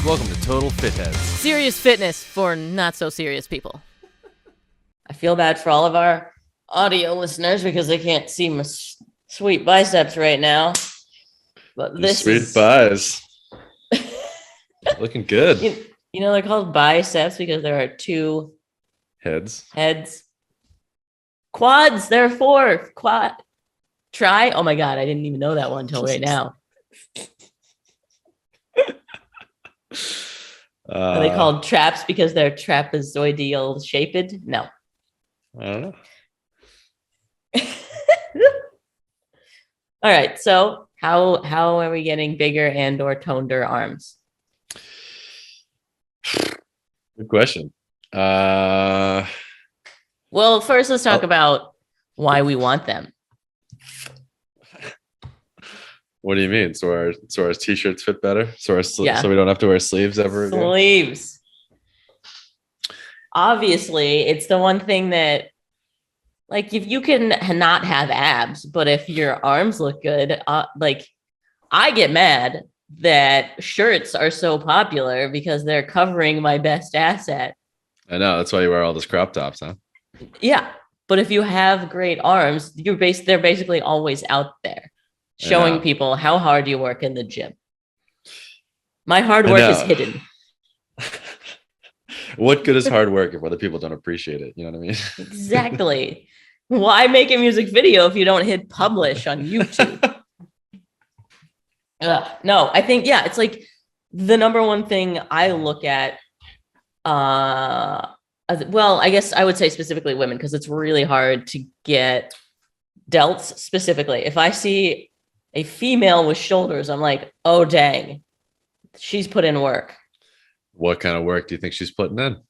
Welcome to Total Fitheads. Serious fitness for not so serious people. I feel bad for all of our audio listeners because they can't see my sweet biceps right now. But this sweet is thighs. Looking good. You know, they're called biceps because there are two Heads. Quads, there are four. Quad. Try. Oh my God, I didn't even know that one until right now. Are they called traps because they're trapezoidal shaped? No. I don't know. All right. So how are we getting bigger and or toneder arms? Good question. Well, first let's talk about why we want them. What do you mean? So our t-shirts fit better? So we don't have to wear sleeves ever again? Sleeves. Obviously, it's the one thing that, like, if you can not have abs, but if your arms look good, like, I get mad that shirts are so popular because they're covering my best asset. I know. That's why you wear all those crop tops, huh? Yeah. But if you have great arms, they're basically always out there showing people how hard you work in the gym. My hard work is hidden. What good is hard work if other people don't appreciate it? You know what I mean? Exactly. Why make a music video if you don't hit publish on YouTube? No, I think, it's like the number one thing I look at. Well, I guess I would say specifically women, because it's really hard to get delts specifically. If I see a female with shoulders, I'm like, oh, dang, she's put in work. What kind of work do you think she's putting in?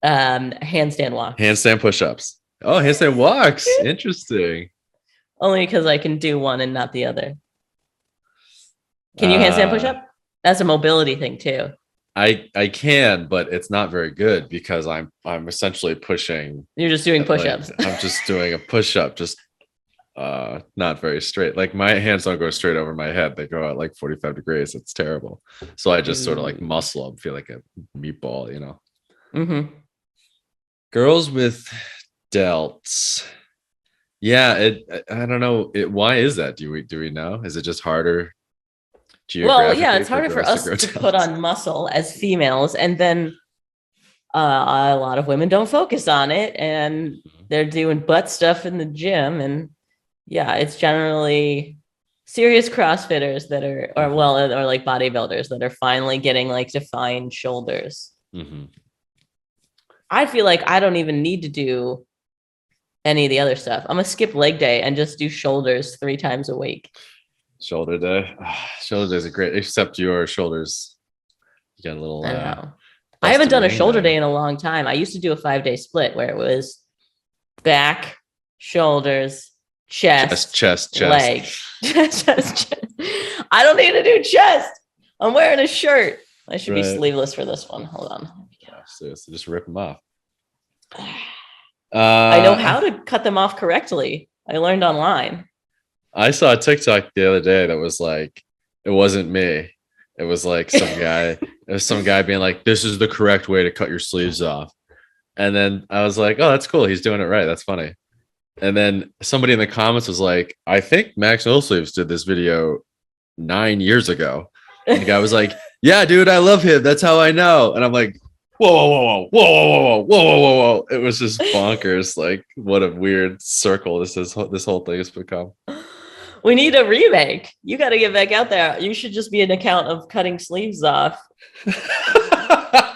Handstand walk. Handstand push-ups. Oh, handstand walks. Interesting. Only because I can do one and not the other. Can you handstand push-up? That's a mobility thing too. I can, but it's not very good because I'm essentially pushing. You're just doing push-ups. I'm just doing a push-up, just not very straight. Like, my hands don't go straight over my head. They go at like 45 degrees. It's terrible. So I just sort of like muscle up, feel like a meatball, you know. Mm-hmm. Girls with delts. Yeah, I don't know. Why is that? Do we know? Is it just harder? Well, yeah, it's harder for us to put on muscle as females, and then a lot of women don't focus on it, and they're doing butt stuff in the gym, and it's generally serious CrossFitters that are, or like bodybuilders that are finally getting like defined shoulders. Mm-hmm. I feel like I don't even need to do any of the other stuff. I'm gonna skip leg day and just do shoulders 3 times a week. Shoulder day. Shoulder days are great, except your shoulders. You got a little. I know. I haven't done a shoulder day in a long time. I used to do a 5-day split where it was back, shoulders, chest, leg. chest. I don't need to do chest. I'm wearing a shirt. I should be sleeveless for this one. Hold on. Seriously, just rip them off. I know how to cut them off correctly. I learned online. I saw a TikTok the other day that was like, it wasn't me. It was like some guy. It was some guy being like, "This is the correct way to cut your sleeves off." And then I was like, "Oh, that's cool. He's doing it right. That's funny." And then somebody in the comments was like, "I think Max No Sleeves did this video 9 years ago." And the guy was like, "Yeah, dude, I love him. That's how I know." And I'm like, whoa. It was just bonkers. Like, what a weird circle this whole thing has become. We need a remake. You got to get back out there. You should just be an account of cutting sleeves off.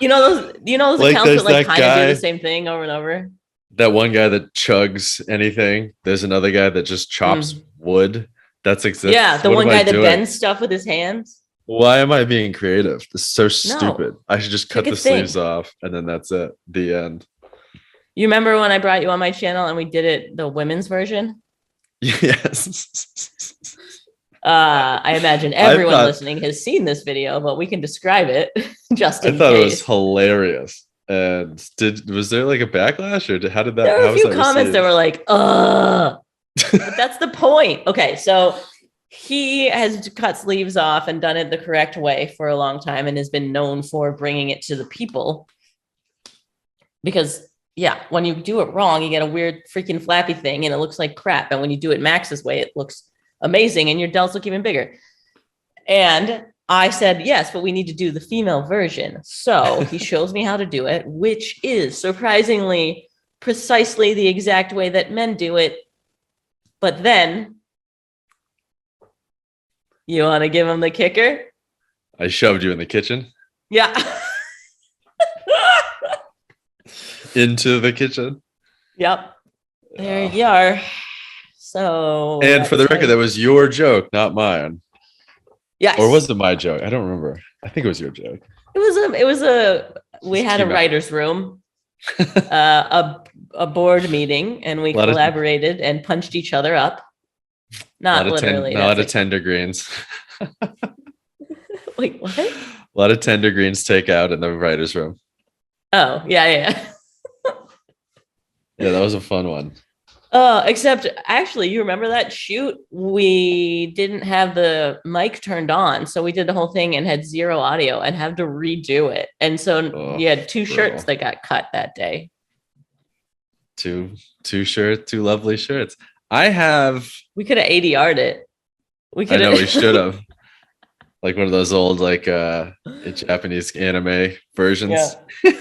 you know those like, accounts that like kind of do guy, the same thing over and over. That one guy that chugs anything. There's another guy that just chops wood. That's exists. Yeah, the one guy that bends stuff with his hands. Why am I being creative? This is so stupid. I should just cut the sleeves off and then that's it. The end. You remember when I brought you on my channel and we did it the women's version? Yes. I imagine everyone listening has seen this video, but we can describe it just in case. I thought it was hilarious. And was there like a backlash, or how did that? There were a few comments that were like, But that's the point. Okay, so he has cut sleeves off and done it the correct way for a long time and has been known for bringing it to the people. Because, yeah, when you do it wrong, you get a weird freaking flappy thing and it looks like crap. And when you do it Max's way, it looks amazing and your delts look even bigger. And I said, yes, but we need to do the female version. So he shows me how to do it, which is surprisingly precisely the exact way that men do it. But then, you want to give him the kicker? I shoved you in the kitchen. Yeah. Into the kitchen. Yep. There you are. So. And for the record, that was your joke, not mine. Yes. Or was it my joke? I don't remember. I think it was your joke. We had a writer's room, a board meeting, and we collaborated and punched each other up. Not literally. A lot of tender greens. Wait, what? A lot of tender greens takeout in the writer's room. Oh, yeah. Yeah, that was a fun one. Except actually, you remember that shoot? We didn't have the mic turned on, so we did the whole thing and had zero audio and had to redo it. And so you had two shirts that got cut that day. Two lovely shirts. We could have ADR'd it. I know we should have. Like one of those old Japanese anime versions. Yeah.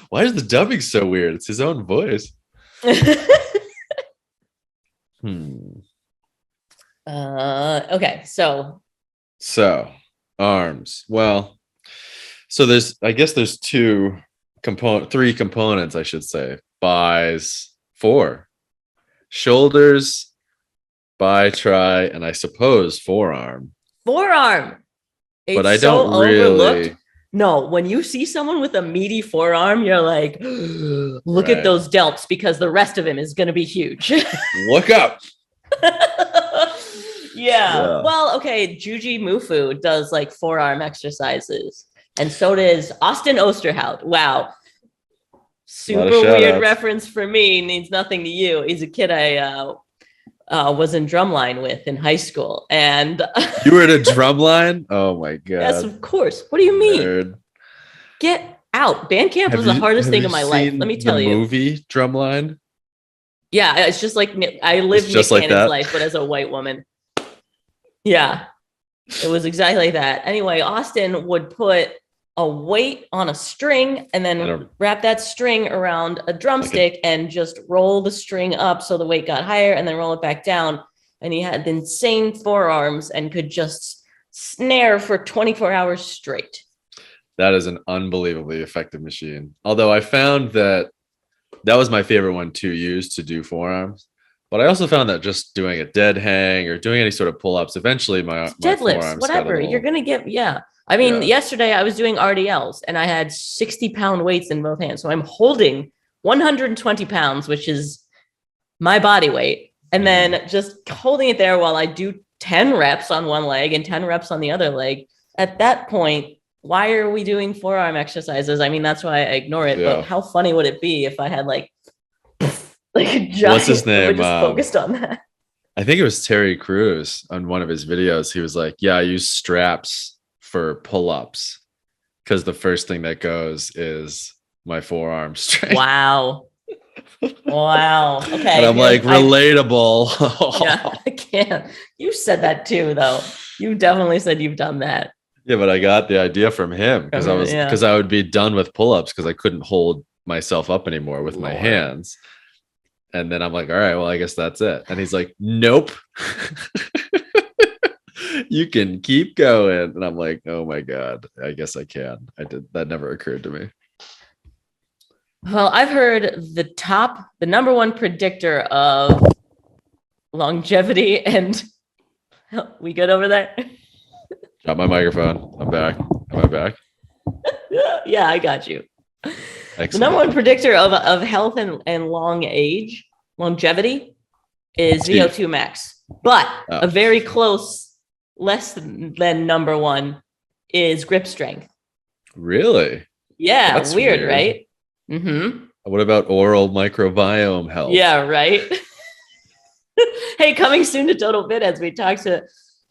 Why is the dubbing so weird? It's his own voice. Okay, so arms. Well, so there's three components, I should say. Four. Shoulders, tri, and I suppose forearm. It's but I don't really. No, when you see someone with a meaty forearm, you're like, look at those delts because the rest of him is going to be huge. Look up. Yeah. Well, okay. Juji Mufu does like forearm exercises. And so does Austin Osterhout. Wow. Super weird reference for me. Means nothing to you. He's a kid I was in drumline with in high school. And you were in a drumline? Oh my God. Yes, of course. What do you mean? Nerd. Get out. Band camp was the hardest thing in my life. Let me tell you. Movie Drumline? Yeah, it's just like I lived Nick Cannon's life, but as a white woman. Yeah. It was exactly like that. Anyway, Austin would put a weight on a string and then wrap that string around a drumstick and just roll the string up so the weight got higher and then roll it back down. And he had insane forearms and could just snare for 24 hours straight. That is an unbelievably effective machine. Although I found that was my favorite one to use to do forearms. But I also found that just doing a dead hang or doing any sort of pull-ups, eventually my deadlifts, whatever, you're going to get, I mean, yesterday I was doing RDLs and I had 60-pound weights in both hands. So I'm holding 120 pounds, which is my body weight. And then just holding it there while I do 10 reps on one leg and 10 reps on the other leg. At that point, why are we doing forearm exercises? I mean, that's why I ignore it. Yeah. But how funny would it be if I had like a giant, what's his name? Just focused on that. I think it was Terry Crews on one of his videos. He was like, yeah, I use straps for pull-ups because the first thing that goes is my forearm strength. Wow. Okay. And I'm like, relatable. Yeah, I can't. You said that too, though. You definitely said you've done that. Yeah, but I got the idea from him because I would be done with pull-ups because I couldn't hold myself up anymore with my hands. And then I'm like, all right, well, I guess that's it. And he's like, nope. You can keep going. And I'm like, oh my God, I guess I can. That never occurred to me. Well, I've heard the number one predictor of longevity and we good over there? Got my microphone. I'm back. Am I back? Yeah, I got you. Excellent. The number one predictor of health and longevity is VO2 max. But a very close, less than number one is grip strength. Really? Yeah, that's weird, right? Mm-hmm. What about oral microbiome health? Yeah, right. Hey, coming soon to Total Fit as we talk to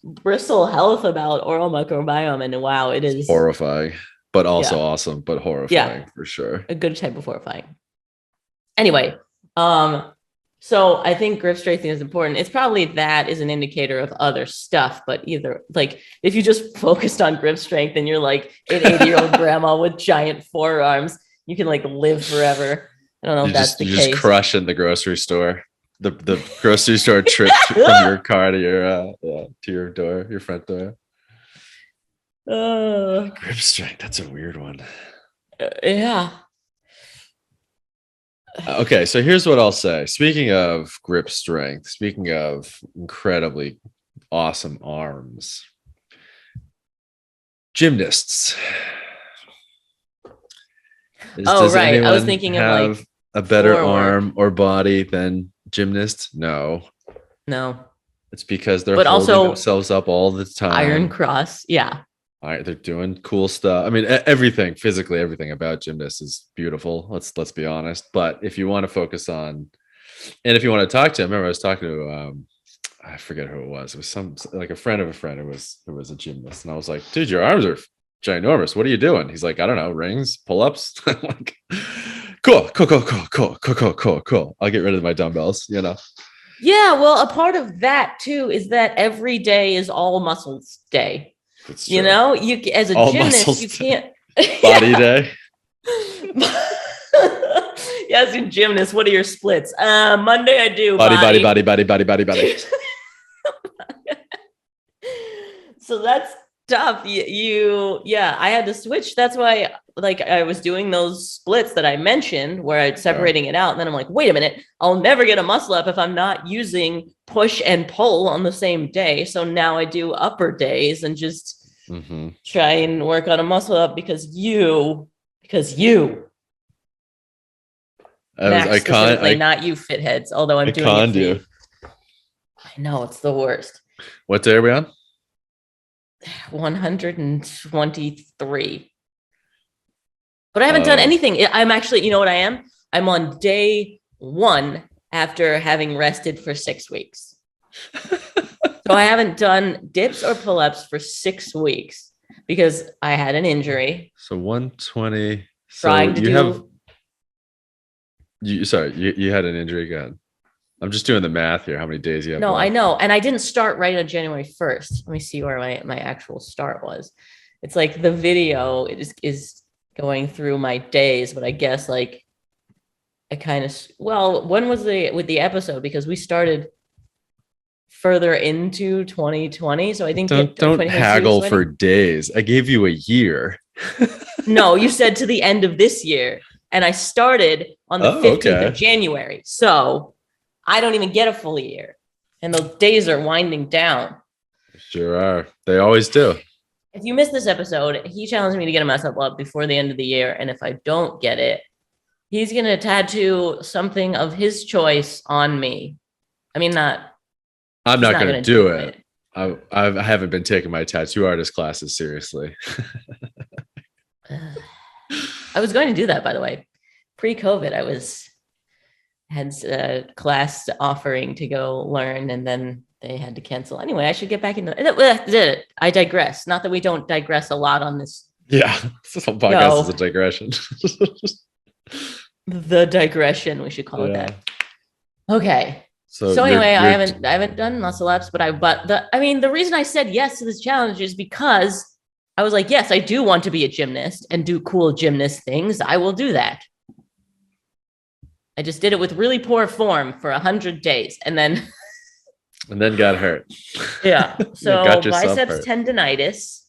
Bristol Health about oral microbiome, and wow, it is horrifying, but also awesome, but horrifying for sure. A good type of horrifying. Anyway, so I think grip strength is important. It's probably that is an indicator of other stuff, but either like if you just focused on grip strength and you're like an 80-year-old grandma with giant forearms, you can like live forever. I don't know if that's the case. You just crush in the grocery store. The grocery store trip from your car to your door, your front door. Grip strength, that's a weird one. Yeah. Okay, so here's what I'll say. Speaking of grip strength, speaking of incredibly awesome arms, gymnasts. Does right. I was thinking of like a better arm or body than gymnasts. No. It's because they're holding themselves up all the time. Iron cross. Yeah. All right, they're doing cool stuff. I mean, everything physically, everything about gymnasts is beautiful. Let's be honest. But if you want to focus on, and if you want to talk to, I remember I was talking to, I forget who it was. It was some like a friend of a friend who was a gymnast, and I was like, dude, your arms are ginormous. What are you doing? He's like, I don't know, rings, pull-ups. I'm like, cool. I'll get rid of my dumbbells. Yeah, well, a part of that too is that every day is all muscles day. You as a all gymnast, you can't body day. Yeah, as a gymnast, what are your splits? Monday I do body. So that's tough. I had to switch. That's why like I was doing those splits that I mentioned where I'm separating it out. And then I'm like, wait a minute, I'll never get a muscle up if I'm not using push and pull on the same day. So now I do upper days and just try and work on a muscle up because you Max, specifically, not you fit heads, although I'm doing it. I know, it's the worst. What day are we on? 123. But I haven't done anything. I'm actually, you know what I am? I'm on day 1 after having rested for 6 weeks. So I haven't done dips or pull-ups for 6 weeks because I had an injury. So 120. Trying to do. You had an injury again. I'm just doing the math here. How many days you have? No, left? I know. And I didn't start right on January 1st. Let me see where my actual start was. It's like the video is going through my days, but I guess like I kind of, when was with the episode? Because we started further into 2020. So I think don't haggle for days. I gave you a year. No, you said to the end of this year. And I started on the 15th of January. So I don't even get a full year. And those days are winding down. Sure are. They always do. If you missed this episode, he challenged me to get a muscle up before the end of the year. And if I don't get it, he's going to tattoo something of his choice on me. I mean, I'm not going to do it. I haven't been taking my tattoo artist classes seriously. I was going to do that, by the way. Pre-COVID, I had a class offering to go learn, and then they had to cancel. Anyway, I should get back into it. I digress. Not that we don't digress a lot on this. Yeah, this whole podcast is a digression. The digression, we should call it that. Okay. So anyway, I haven't done muscle ups, but the reason I said yes to this challenge is because I was like, yes, I do want to be a gymnast and do cool gymnast things. I will do that. I just did it with really poor form for 100 days and then got hurt. Yeah. So biceps hurt. Tendinitis.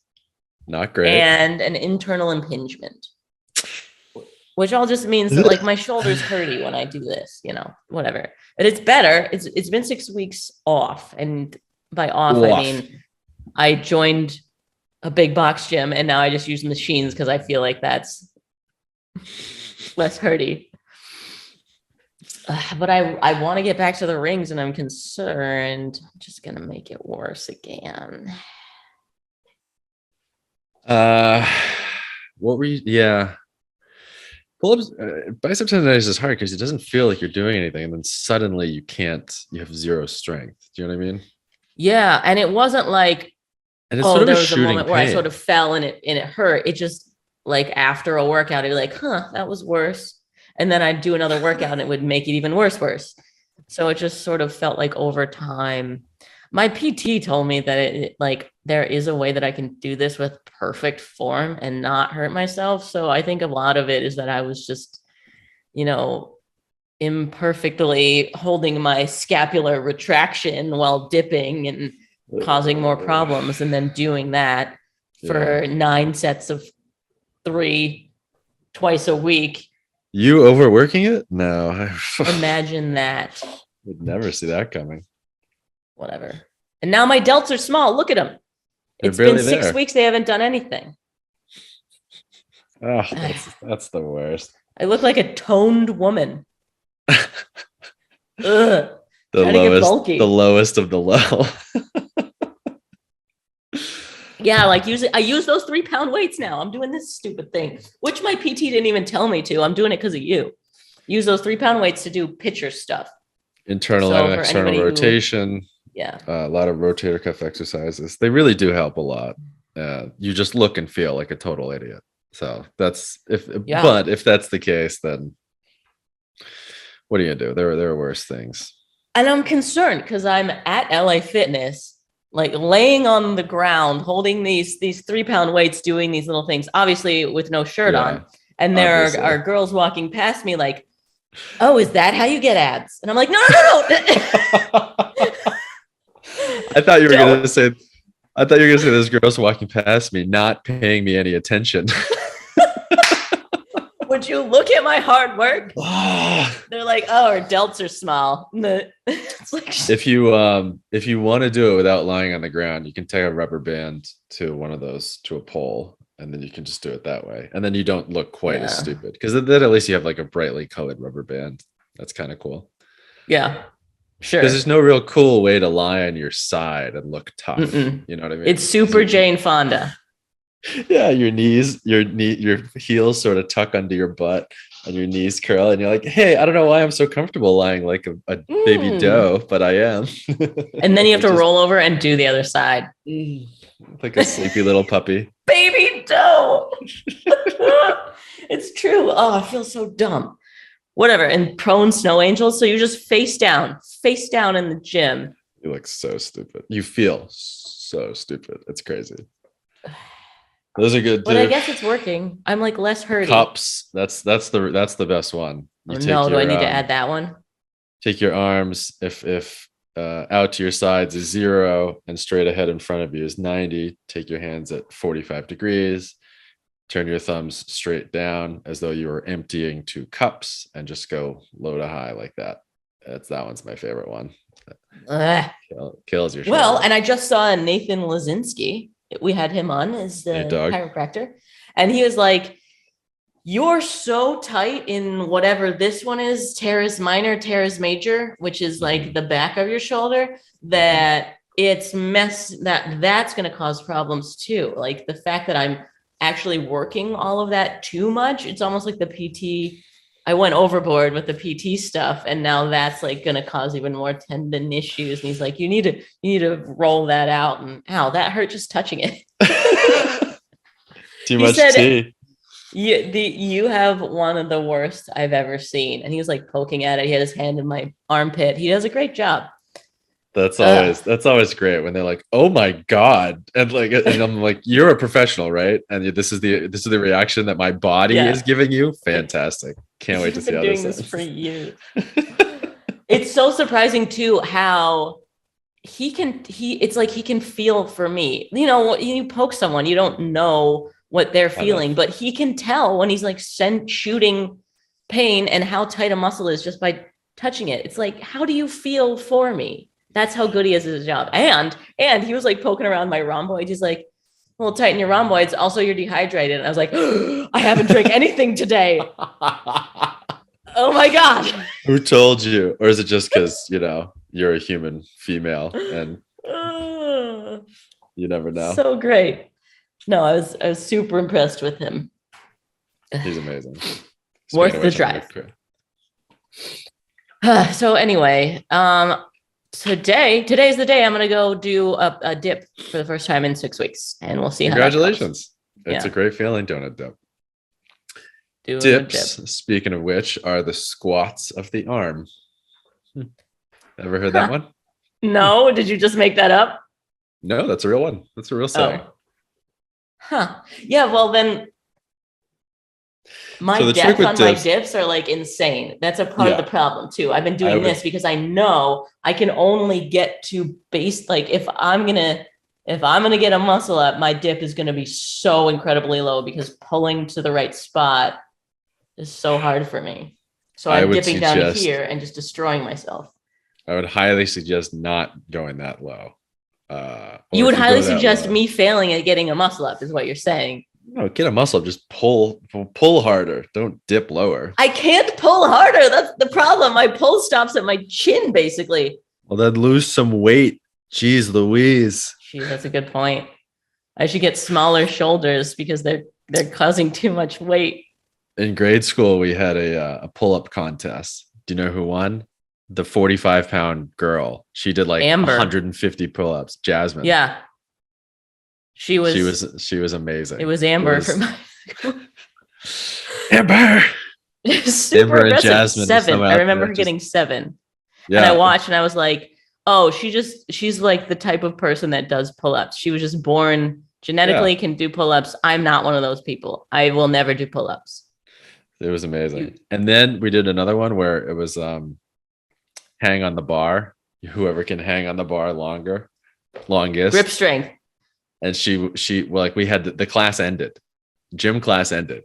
Not great. And an internal impingement, which all just means that like my shoulder's hurty when I do this, whatever. But it's better. It's been 6 weeks off. And by off, I mean, I joined a big box gym and now I just use machines because I feel like that's less hurty. But I want to get back to the rings and I'm concerned I'm just going to make it worse again. What were you? Yeah. Pull-ups, bicep tendonitis is hard because it doesn't feel like you're doing anything, and then suddenly you have zero strength. Do you know what I mean? Yeah, and it wasn't like, and it's sort of there a was a moment where I pain. sort of fell and it hurt. It just like after a workout, I'd be like, that was worse. And then I'd do another workout and it would make it even worse. So it just sort of felt like over time. My PT told me that it like there is a way that I can do this with perfect form and not hurt myself. So I think a lot of it is that I was just, imperfectly holding my scapular retraction while dipping and causing more problems, and then doing that for 9 sets of 3 twice a week. You overworking it? No. Imagine that. Would never see that coming. Whatever. And now my delts are small. Look at them. It's been 6 weeks. They haven't done anything. Oh, that's the worst. I look like a toned woman. Ugh. The lowest of the low. Yeah, like I use those 3-pound weights now. I'm doing this stupid thing, which my PT didn't even tell me to. I'm doing it because of you. Use those 3-pound weights to do pitcher stuff. Internal and external rotation. A lot of rotator cuff exercises. They really do help a lot. You just look and feel like a total idiot. So but if that's the case, then what are you gonna do? There are worse things. And I'm concerned because I'm at LA Fitness, like laying on the ground, holding these 3-pound weights, doing these little things, obviously with no shirt on. And there are girls walking past me like, oh, is that how you get abs? And I'm like, no. I thought you were going to say there's girls walking past me, not paying me any attention. Would you look at my hard work? They're like, oh, our delts are small. It's like, if you want to do it without lying on the ground, you can take a rubber band to one of those, to a pole, and then you can just do it that way. And then you don't look quite as stupid, because then at least you have like a brightly colored rubber band. That's kind of cool. Yeah, sure. Because there's no real cool way to lie on your side and look tough. Mm-mm. You know what I mean? It's super Jane Fonda. Yeah, your heels sort of tuck under your butt and your knees curl, and you're like, hey, I don't know why I'm so comfortable lying like a baby doe, but I am. And then you have to roll over and do the other side. Like a sleepy little puppy. Baby doe. It's true. Oh, I feel so dumb. Whatever. And prone snow angels. So you just face down in the gym. You look so stupid. You feel so stupid. It's crazy. Those are good too. But I guess it's working. I'm like less hurty. Cups. That's the best one. Do I need to add that one? Take your arms. If out to your sides is 0 and straight ahead in front of you is 90. Take your hands at 45 degrees. Turn your thumbs straight down as though you were emptying 2 cups, and just go low to high like that. That one's my favorite one. Kills your shoulder. Well, and I just saw Nathan Lazinski. We had him on as the chiropractor, and he was like, you're so tight in whatever this one is, teres minor, teres major, which is like the back of your shoulder, that that's going to cause problems too. Like the fact that I'm actually working all of that too much, it's almost like the PT, I went overboard with the PT stuff, and now that's like going to cause even more tendon issues. And he's like, you need to roll that out. And ow, that hurt just touching it. Too much tea. You have one of the worst I've ever seen. And he was like poking at it. He had his hand in my armpit. He does a great job. That's always great when they're like, "Oh my god," and I'm like, "You're a professional, right?" And this is the reaction that my body is giving you. Fantastic! Can't wait to see how this is. Doing this for years. It's so surprising too how it's like he can feel for me. You know, you poke someone, you don't know what they're feeling, but he can tell when he's like shooting pain and how tight a muscle is just by touching it. It's like, how do you feel for me? That's how good he is at his job. And he was like poking around my rhomboids. He's like, well, tighten your rhomboids. Also, you're dehydrated. And I was like, I haven't drank anything today. Oh my God. Who told you? Or is it just because, you're a human female and you never know? So great. No, I was super impressed with him. He's amazing. Worth the drive. So anyway, today's the day I'm going to go do a dip for the first time in 6 weeks, and we'll see. Congratulations. It's a great feeling, donut dip. Dips, speaking of which, are the squats of the arm. Ever heard that one? No. Did you just make that up? No, that's a real one. That's a real saying. Yeah, well then my depth on my dips are like insane. That's a part of the problem too. I've been doing this because I know I can only get to base, like if I'm gonna get a muscle up, my dip is gonna be so incredibly low because pulling to the right spot is so hard for me. So I'm dipping down here and just destroying myself. I would highly suggest not going that low. You would highly suggest me failing at getting a muscle up, is what you're saying. No, get a muscle up. Just pull harder. Don't dip lower. I can't pull harder. That's the problem. My pull stops at my chin, basically. Well, then lose some weight. Jeez Louise. Jeez, that's a good point. I should get smaller shoulders because they're causing too much weight. In grade school, we had a pull-up contest. Do you know who won? The 45-pound girl. She did like Amber. 150 pull-ups. Jasmine. Yeah. She was amazing. It was Amber for my school. Amber. Super Amber and Jasmine. 7. I remember her getting 7. Yeah. And I watched and I was like, oh, she's like the type of person that does pull-ups. She was just born genetically can do pull-ups. I'm not one of those people. I will never do pull-ups. It was amazing. And then we did another one where it was hang on the bar. Whoever can hang on the bar longest. Grip strength. And she like we had the class ended. Gym class ended.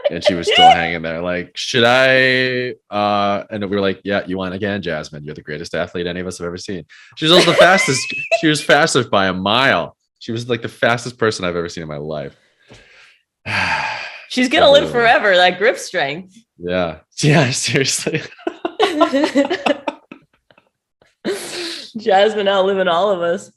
And she was still hanging there. Like, should I? And we were like, yeah, you won again, Jasmine. You're the greatest athlete any of us have ever seen. She was also the fastest. She was fastest by a mile. She was like the fastest person I've ever seen in my life. She's going to live forever, that grip strength. Yeah. Yeah, seriously. Jasmine outliving all of us.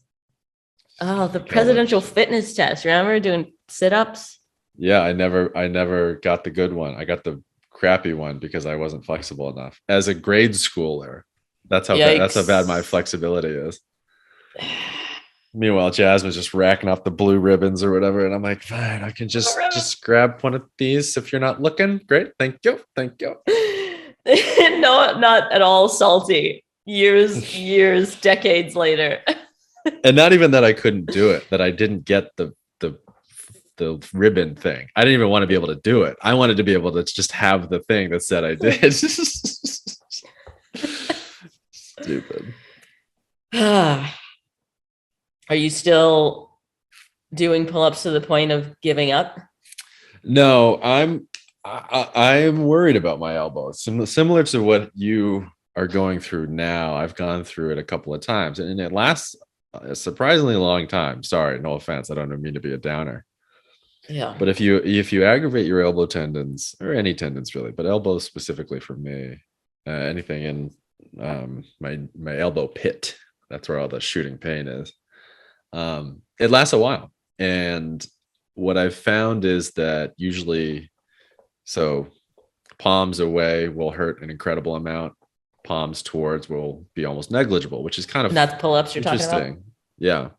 Oh, the presidential fitness test. Remember doing sit-ups? Yeah, I never got the good one. I got the crappy one because I wasn't flexible enough. As a grade schooler, that's how bad my flexibility is. Meanwhile, Jasmine's just racking off the blue ribbons or whatever, and I'm like, fine, I can just grab one of these if you're not looking. Great, thank you. No, not at all salty. Years, decades later. And not even that I couldn't do it, that I didn't get the ribbon thing. I didn't even want to be able to do it. I wanted to be able to just have the thing that said I did. Stupid. Are you still doing pull-ups to the point of giving up? No, I'm worried about my elbow. Similar to what you are going through now. I've gone through it a couple of times, and it lasts a surprisingly long time. Sorry, no offense. I don't mean to be a downer. Yeah. But if you aggravate your elbow tendons, or any tendons really, but elbows specifically for me, anything in my elbow pit, that's where all the shooting pain is. It lasts a while. And what I've found is that usually, so palms away will hurt an incredible amount. Palms towards will be almost negligible, which is kind of that's pull-ups you're talking about. Yeah.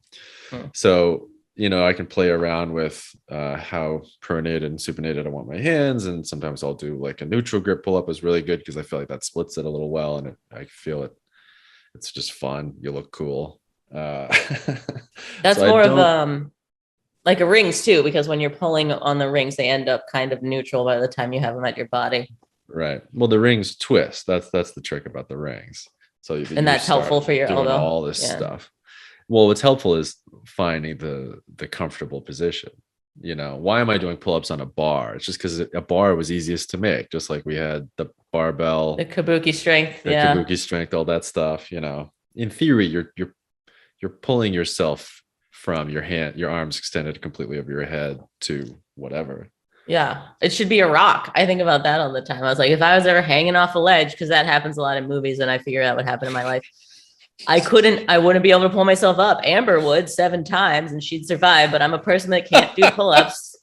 So, I can play around with how pronated and supinated I want my hands. And sometimes I'll do like a neutral grip pull-up is really good because I feel like that splits it a little well. And I feel it. It's just fun. You look cool. That's so more of like a rings too, because when you're pulling on the rings, they end up kind of neutral by the time you have them at your body. Right. Well, the rings twist. That's the trick about the rings. So and that's helpful for your elbow. All this stuff. Well, what's helpful is finding the comfortable position. Why am I doing pull-ups on a bar? It's just because a bar was easiest to make. Just like we had the barbell, the kabuki strength, kabuki strength, all that stuff. In theory, you're pulling yourself from your arms extended completely over your head to whatever. Yeah, it should be a rock. I think about that all the time. I was like, if I was ever hanging off a ledge, because that happens a lot in movies, and I figure that would happen in my life. I wouldn't be able to pull myself up. Amber would 7 times and she'd survive, but I'm a person that can't do pull-ups.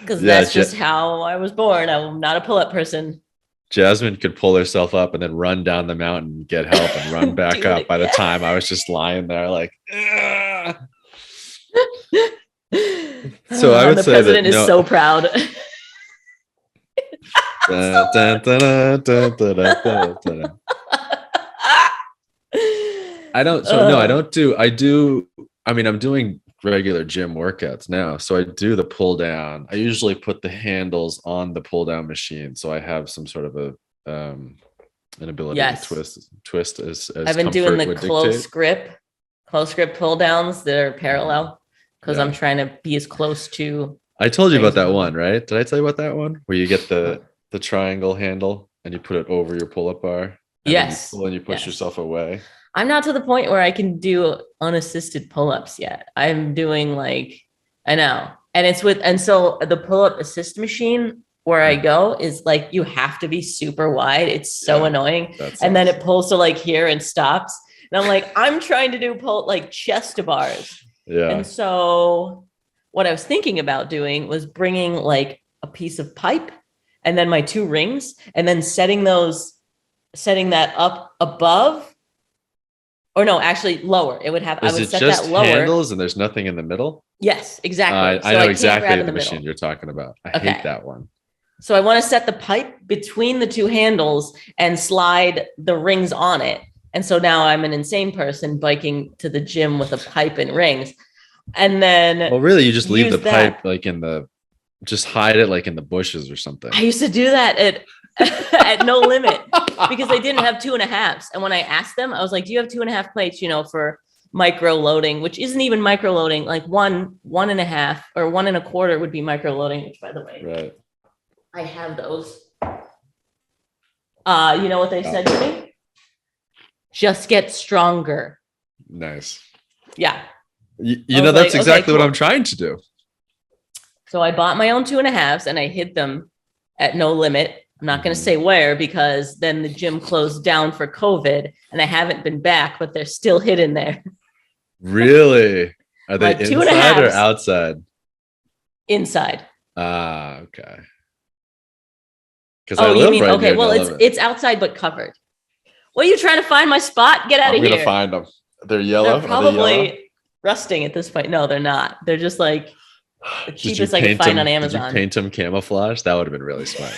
Because that's just how I was born. I'm not a pull-up person. Jasmine could pull herself up and then run down the mountain, get help, and run back up. By the time I was just lying there, like, so I would the say president that is so proud. I don't. So no, I don't do. I do. I mean, I'm doing regular gym workouts now, so I do the pull down. I usually put the handles on the pull down machine, so I have some sort of a an ability to twist as I've been doing the close grip pull downs that are parallel because I'm trying to be as close to. I told you about that one, right? Did I tell you about that one where you get the triangle handle and you put it over your pull up bar? Yes. And you push yourself away. I'm not to the point where I can do unassisted pull-ups yet. I'm doing I know. And so the pull-up assist machine where I go is you have to be super wide. It's so annoying. And then it pulls to here and stops. And I'm I'm trying to do chest to bars. Yeah. And so what I was thinking about doing was bringing a piece of pipe and then my 2 rings and then setting that up above. Or no, actually lower. It would have. I would set that lower. Handles and there's nothing in the middle. Yes, exactly. I know exactly the machine you're talking about. I hate that one. So I want to set the pipe between the 2 handles and slide the rings on it. And so now I'm an insane person biking to the gym with a pipe and rings. And then, well, really, you just leave the pipe just hide it in the bushes or something. I used to do that at No Limit because they didn't have 2.5s. And when I asked them, I was like, do you have 2.5 plates, for micro loading, which isn't even micro loading, 1.5 or 1.25 would be micro loading, which by the way, right. I have those. You know what they said to me? Just get stronger. Nice. Yeah. You know, that's exactly what I'm trying to do. So I bought my own 2.5s and I hid them at No Limit. I'm not going to say where because then the gym closed down for COVID and I haven't been back, but they're still hidden there. Really? Are they inside or outside? Inside. Okay. Oh, you mean, okay, well, it's outside but covered. What are you trying to find my spot? Get out of here. I'm going to find them. They're yellow? They're probably rusting at this point. No, they're not. They're just the cheapest I can find on Amazon. Did you paint them camouflage? That would have been really smart.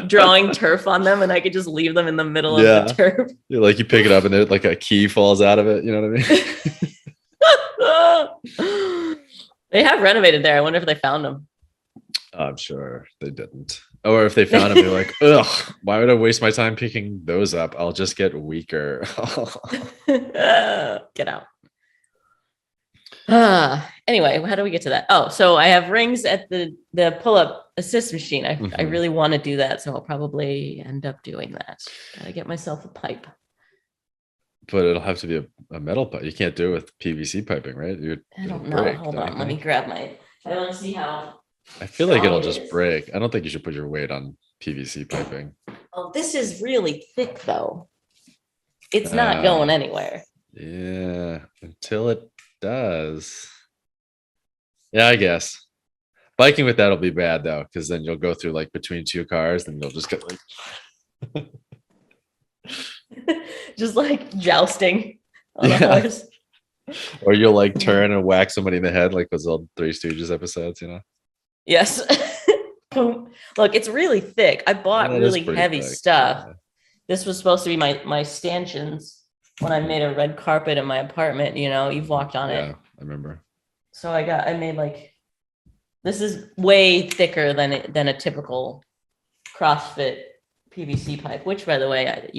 Drawing turf on them and I could just leave them in the middle of the turf. You pick it up and there a key falls out of it. You know what I mean? They have renovated there. I wonder if they found them. I'm sure they didn't. Or if they found them, they're like, ugh, why would I waste my time picking those up? I'll just get weaker. Get out. Anyway, how do we get to that? Oh, so I have rings at the pull-up assist machine. I really want to do that, so I'll probably end up doing that. Gotta get myself a pipe. But it'll have to be a metal pipe. You can't do it with PVC piping, right? I don't know. Hold on. Let me grab I want to see how. I feel like it'll just break. I don't think you should put your weight on PVC piping. Oh, this is really thick, though. It's not going anywhere. Yeah, until it does. Yeah, I guess. Biking with that'll be bad, though, because then you'll go through between 2 cars and you'll just get just jousting on a horse. Or you'll turn and whack somebody in the head like those old Three Stooges episodes, Yes. Look, it's really thick. I bought really heavy stuff. Yeah. This was supposed to be my stanchions when I made a red carpet in my apartment. You've walked on it. Yeah, I remember. So I made this is way thicker than a typical CrossFit PVC pipe, which by the way,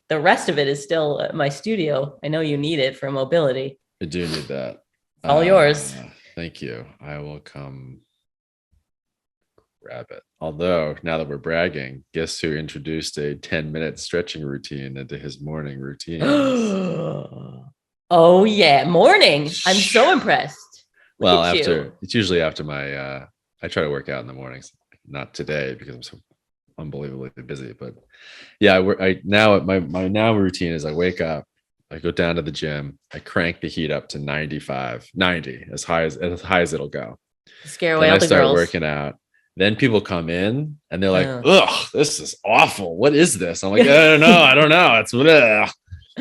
the rest of it is still my studio. I know you need it for mobility. I do need that. All yours. Thank you. I will come grab it. Although now that we're bragging, guess who introduced a 10-minute stretching routine into his morning routine? Oh yeah, morning. I'm so impressed. Well, it's usually after my I try to work out in the mornings. Not today because I'm so unbelievably busy, but yeah, my now routine is I wake up, I go down to the gym, I crank the heat up to 90 as high as it'll go. Scare away Then all I the start girls. working out. Then people come in and they're like, ugh, this is awful. What is this? I'm like, I don't know. It's ugh.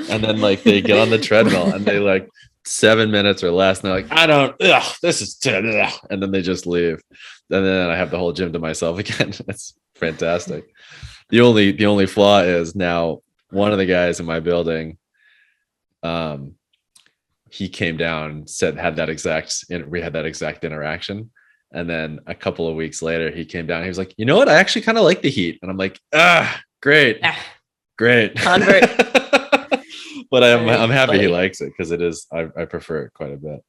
And then like they get on the treadmill and they like 7 minutes or less. And they're like, I don't, ugh, this is, ugh. And then they just leave. And then I have the whole gym to myself again. That's fantastic. The only flaw is now one of the guys in my building, he came down, had that exact interaction. And then a couple of weeks later, he came down. He was like, you know what? I actually kind of like the heat. And I'm like, great. Convert. But I'm happy he likes it because it is, I prefer it quite a bit.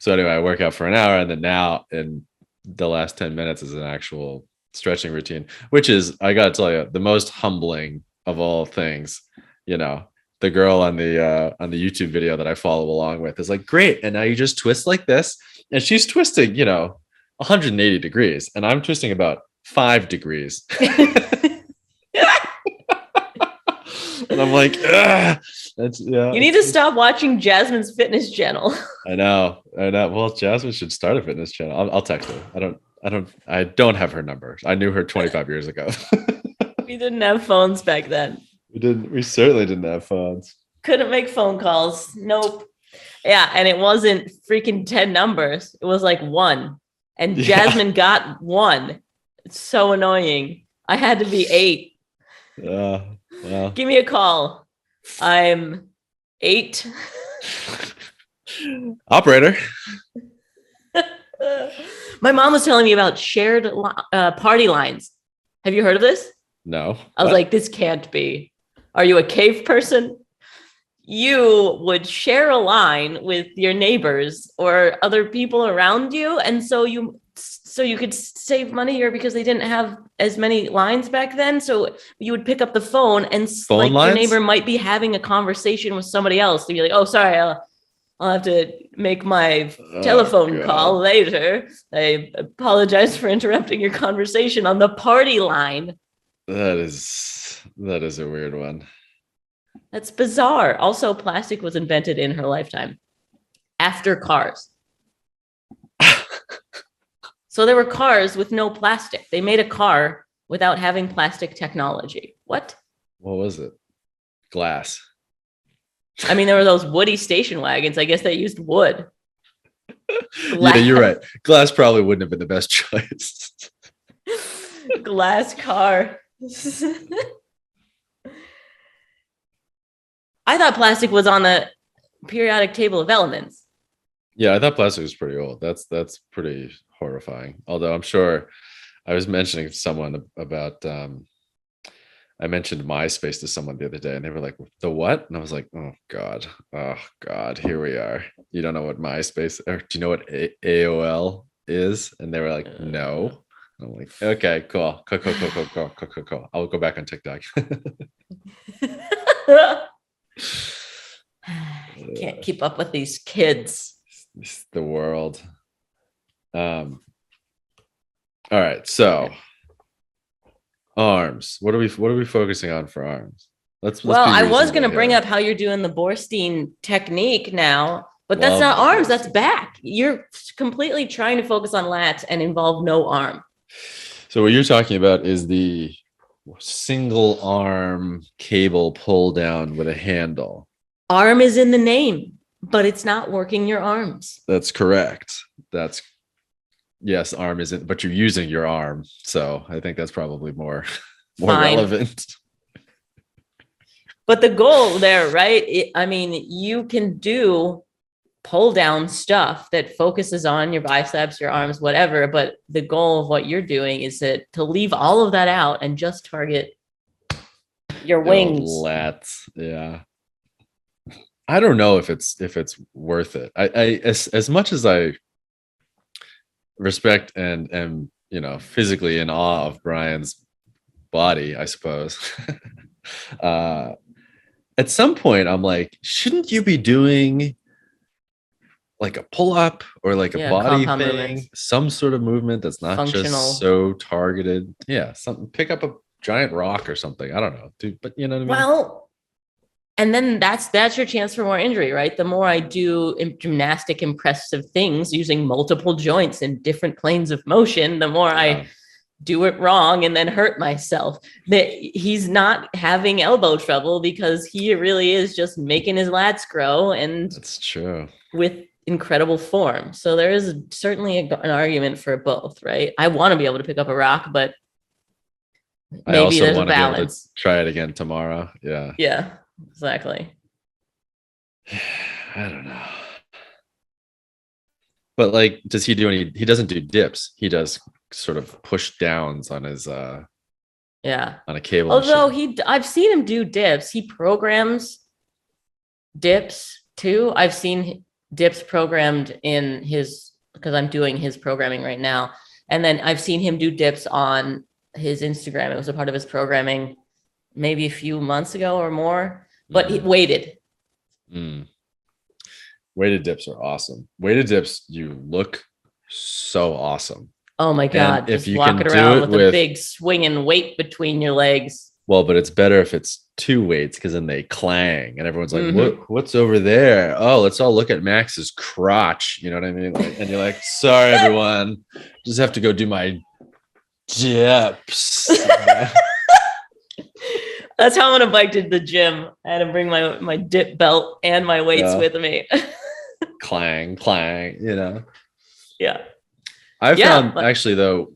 So anyway, I work out for an hour, and then now in the last 10 minutes is an actual stretching routine, which is, I got to tell you, the most humbling of all things. The girl on the YouTube video that I follow along with is like, great. And now you just twist like this. And she's twisting, 180 degrees. And I'm twisting about 5 degrees. And I'm like, you need to stop watching Jasmine's fitness channel. I know. Well, Jasmine should start a fitness channel. I'll text her. I don't have her number. I knew her 25 years ago. We didn't have phones back then. We certainly didn't have phones. Couldn't make phone calls. Nope. Yeah. And it wasn't freaking 10 numbers. It was like 1. And Jasmine got 1. It's so annoying. I had to be 8. Well. Give me a call. I'm 8. Operator. My mom was telling me about shared party lines. Have you heard of this? No. I was like, this can't be. Are you a cave person? You would share a line with your neighbors or other people around you. And so you could save money, or because they didn't have as many lines back then. So you would pick up the phone and phone lines? Your neighbor might be having a conversation with somebody else. To be like, oh, sorry, I'll have to make my telephone call later. I apologize for interrupting your conversation on the party line. That is a weird one. That's bizarre. Also, plastic was invented in her lifetime after cars. So there were cars with no plastic. They made a car without having plastic technology. What? What was it? Glass. I mean, there were those woody station wagons. I guess they used wood. Yeah, you're right. Glass probably wouldn't have been the best choice. Glass car. I thought plastic was on the periodic table of elements. Yeah, I thought plastic was pretty old. That's pretty horrifying. Although I'm sure I was mentioning to someone about I mentioned MySpace to someone the other day, and they were like, the what? And I was like, oh God, here we are. You don't know what MySpace, or do you know what AOL is? And they were like, no. I'm like, okay, cool. I'll go back on TikTok. Can't keep up with these kids. It's the world. All right, so arms. What are we focusing on for arms? Let's I was going to bring up how you're doing the Borstein technique now, but that's not arms. That's back. You're completely trying to focus on lats and involve no arm. So what you're talking about is the single arm cable pull down with a handle. Arm is in the name, but it's not working your arms. That's correct. Yes, arm isn't, but you're using your arm. So I think that's probably more relevant. But the goal there, right? You can do pull down stuff that focuses on your biceps, your arms, whatever. But the goal of what you're doing is to leave all of that out and just target your wings. Lats. Yeah. I don't know if it's worth it. I as much as I respect and am, physically in awe of Brian's body, I suppose. At some point I'm like, shouldn't you be doing like a pull-up or like a body thing, movements. Some sort of movement that's not functional, just so targeted. Yeah, pick up a giant rock or something. I don't know, dude, but you know what I mean? Well, And then that's your chance for more injury, right? The more I do gymnastic impressive things using multiple joints in different planes of motion, the more I do it wrong and then hurt myself. That he's not having elbow trouble because he really is just making his lats grow, and that's true, with incredible form. So there is certainly an argument for both, right? I want to be able to pick up a rock, but maybe I also there's want a balance. To be able to try it again tomorrow. Yeah, exactly. I don't know. But like, does he do any? He doesn't do dips. He does sort of push downs on his on a cable. Although I've seen him do dips. He programs dips too. I've seen dips programmed in his, because I'm doing his programming right now. And then I've seen him do dips on his Instagram. It was a part of his programming maybe a few months ago or more, but he weighted. Weighted dips are awesome. Weighted dips, you look so awesome. Oh my God. And if you walking can around with a big swinging weight between your legs. Well, but it's better if it's two weights, because then they clang and everyone's like, what's over there? Oh, let's all look at Max's crotch. You know what I mean? Like, and you're like, sorry, everyone. Just have to go do my dips. That's how I'm going to bike to the gym. I had to bring my dip belt and my weights with me. Clang, clang, you know? Yeah. I found actually, though,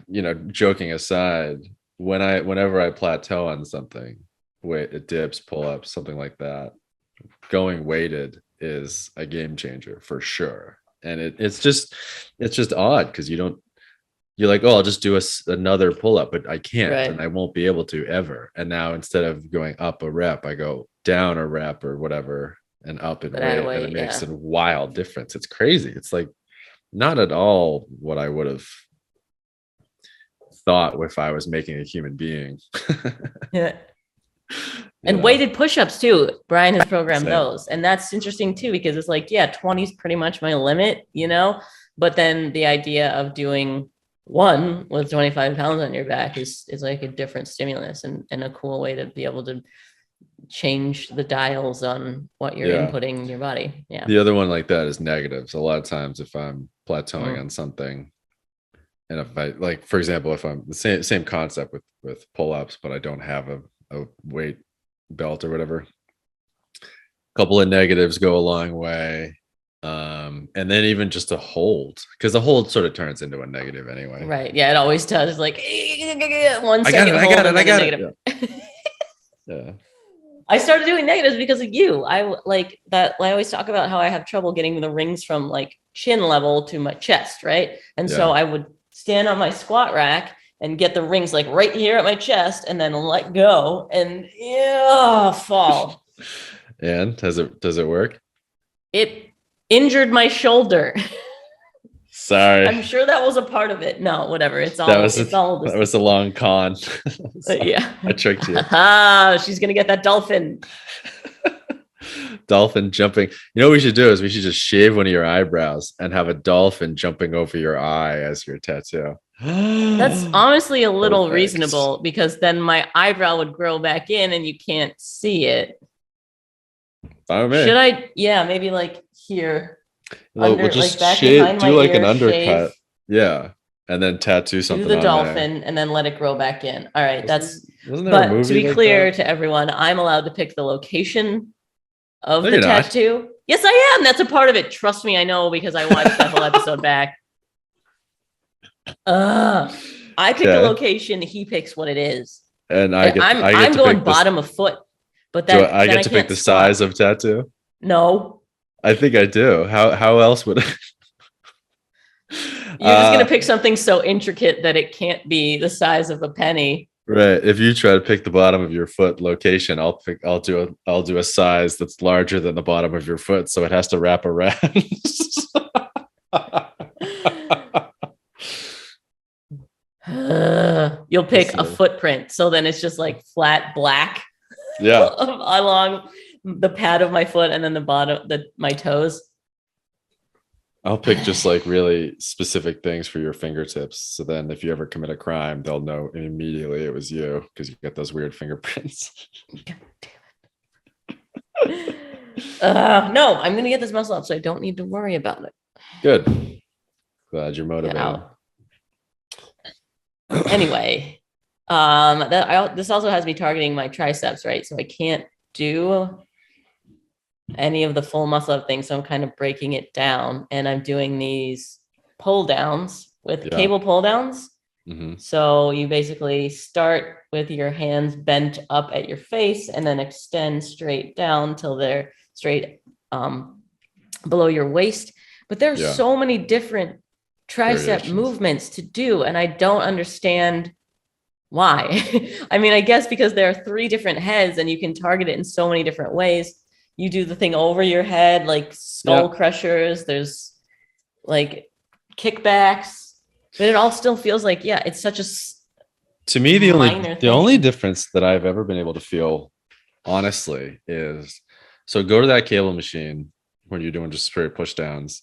you know, joking aside, whenever I plateau on something, it dips, pull ups, something like that, going weighted is a game changer for sure. And it's just odd, because you're like, oh, I'll just do another pull up, but I can't, and I won't be able to ever. And now instead of going up a rep, I go down a rep or whatever and up in weight, and it makes a wild difference. It's crazy. It's like not at all what I would have thought if I was making a human being. And weighted push-ups too. Brian has programmed those, and that's interesting too, because it's like, 20 is pretty much my limit, you know, but then the idea of doing one with 25 pounds on your back is like a different stimulus and a cool way to be able to change the dials on what you're inputting in your body. Yeah. The other one like that is negatives. A lot of times if I'm plateauing on something, and if I, like, for example, if I'm the same concept with pull-ups, but I don't have a weight belt or whatever, a couple of negatives go a long way. And then even just a hold, because the hold sort of turns into a negative anyway. Right. Yeah, it always does. Like 1 second. I got it. Yeah. I started doing negatives because of you. I like that. I always talk about how I have trouble getting the rings from like chin level to my chest, right? And so I would stand on my squat rack and get the rings like right here at my chest, and then let go and fall. And does it work? It injured my shoulder. Sorry. I'm sure that was a part of it. No, whatever. That was a long con. Yeah. I tricked you. She's going to get that dolphin. Dolphin jumping. You know what we should do is we should just shave one of your eyebrows and have a dolphin jumping over your eye as your tattoo. That's honestly a little reasonable, because then my eyebrow would grow back in and you can't see it. Should I? Yeah, maybe like here. We'll just like shave, do like an undercut. Yeah. And then tattoo something. Do the dolphin and then let it grow back in. All right. But to be clear to everyone, I'm allowed to pick the location of the tattoo. Not. Yes, I am. That's a part of it. Trust me, I know, because I watched that whole episode back. I pick the location, he picks what it is. And I'm going bottom of foot. But then I get to pick the size of tattoo? No. I think I do. How else would I? You're just gonna pick something so intricate that it can't be the size of a penny. Right. If you try to pick the bottom of your foot location, I'll do a size that's larger than the bottom of your foot, so it has to wrap around. You'll pick a footprint, so then it's just like flat black. Yeah. Along the pad of my foot and then the bottom, my toes. I'll pick just like really specific things for your fingertips. So then if you ever commit a crime, they'll know immediately it was you, because you got those weird fingerprints. God damn it. No, I'm gonna get this muscle up, so I don't need to worry about it. Good. Glad you're motivated. Anyway, this also has me targeting my triceps, right? So I can't do any of the full muscle up things. So I'm kind of breaking it down, and I'm doing these pull downs with cable pull downs. Mm-hmm. So you basically start with your hands bent up at your face and then extend straight down till they're straight below your waist. But there's so many different tricep movements to do, and I don't understand why. I mean, I guess because there are 3 different heads and you can target it in so many different ways. You do the thing over your head, like skull crushers. There's like kickbacks. But it all still feels like, it's such a to me, the only difference that I've ever been able to feel, honestly, is so go to that cable machine when you're doing just straight push downs,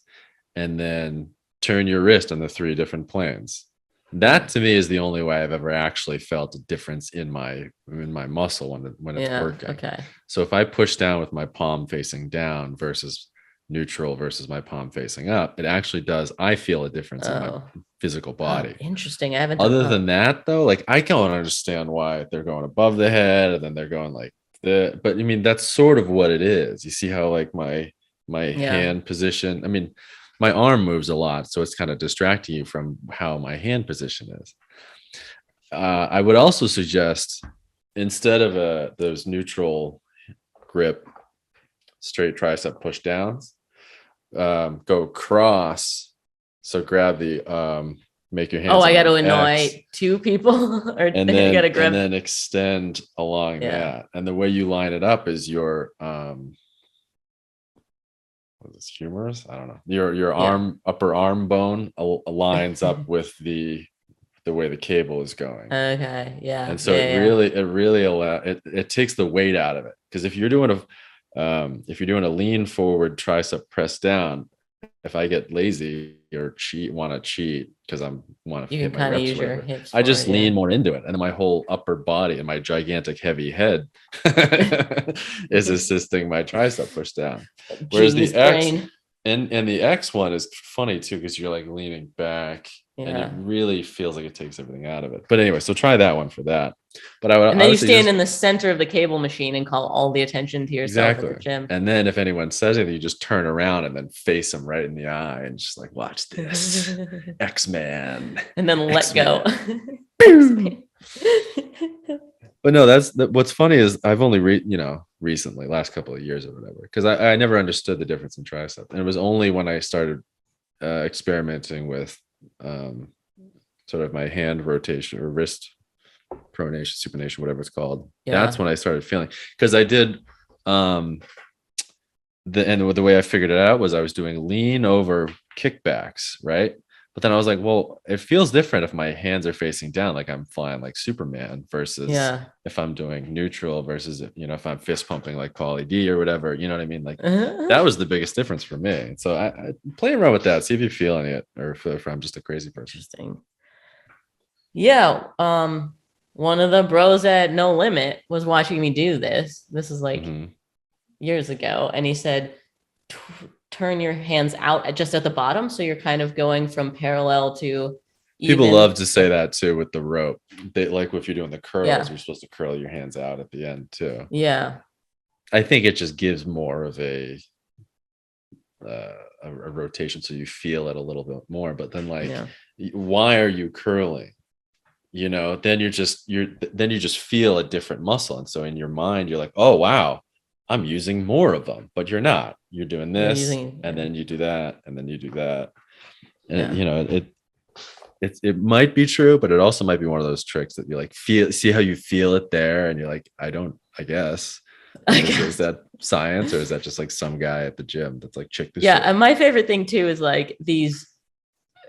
and then turn your wrist on the 3 different planes. That to me is the only way I've ever actually felt a difference in my muscle when it's working. Okay. So if I push down with my palm facing down versus neutral versus my palm facing up, it actually does. I feel a difference in my physical body. Interesting. I haven't. Other than that, though, like I can't understand why they're going above the head and then they're going like the. But I mean, that's sort of what it is. You see how like my hand position. I mean, my arm moves a lot, so it's kind of distracting you from how my hand position is. I would also suggest instead of those neutral grip straight tricep push downs, go cross. So grab the make your hands. I got to annoy 2 people, or and then got to grab and then extend along that. And the way you line it up is your it's humerus. I don't know. Your arm, upper arm bone aligns up with the way the cable is going. Okay. Yeah. And so it really it takes the weight out of it. Because if you're doing a lean forward tricep press down, if I get lazy or want to cheat because I want to hit my reps, use your hips, I just lean more into it, and then my whole upper body and my gigantic heavy head is assisting my tricep push down. Whereas the X and the X one is funny too because you're like leaning back. Yeah. And it really feels like it takes everything out of it. But anyway, so try that one for that. But and then you stand in the center of the cable machine and call all the attention to yourself at the gym. And then if anyone says anything, you just turn around and then face them right in the eye and just like, watch this, X-Man. And then let go. But no, what's funny is I've only recently, last couple of years or whatever, because I never understood the difference in tricep, and it was only when I started experimenting with sort of my hand rotation or wrist pronation, supination, whatever it's called. That's when I started feeling, because I did the way I figured it out was I was doing lean over kickbacks, right? But then I was like, well, it feels different if my hands are facing down, like I'm flying like Superman, versus if I'm doing neutral versus, if I'm fist pumping like Pauly D or whatever, you know what I mean? Like that was the biggest difference for me. So I play around with that, see if you feel any it, or if I'm just a crazy person. Interesting. Yeah. One of the bros at No Limit was watching me do this. This is like years ago. And he said, turn your hands out just at the bottom. So you're kind of going from parallel to even. People love to say that too with the rope. They like if you're doing the curls, you're supposed to curl your hands out at the end too. Yeah. I think it just gives more of a rotation, so you feel it a little bit more. But then why are you curling? Then you just feel a different muscle. And so in your mind, you're like, oh wow, I'm using more of them, but you're not. You're doing this, and then you do that, and then you do that. And it might be true, but it also might be one of those tricks that you like see how you feel it there, and you're like, I guess. Is that science, or is that just like some guy at the gym that's like, check this shit? And my favorite thing too is like these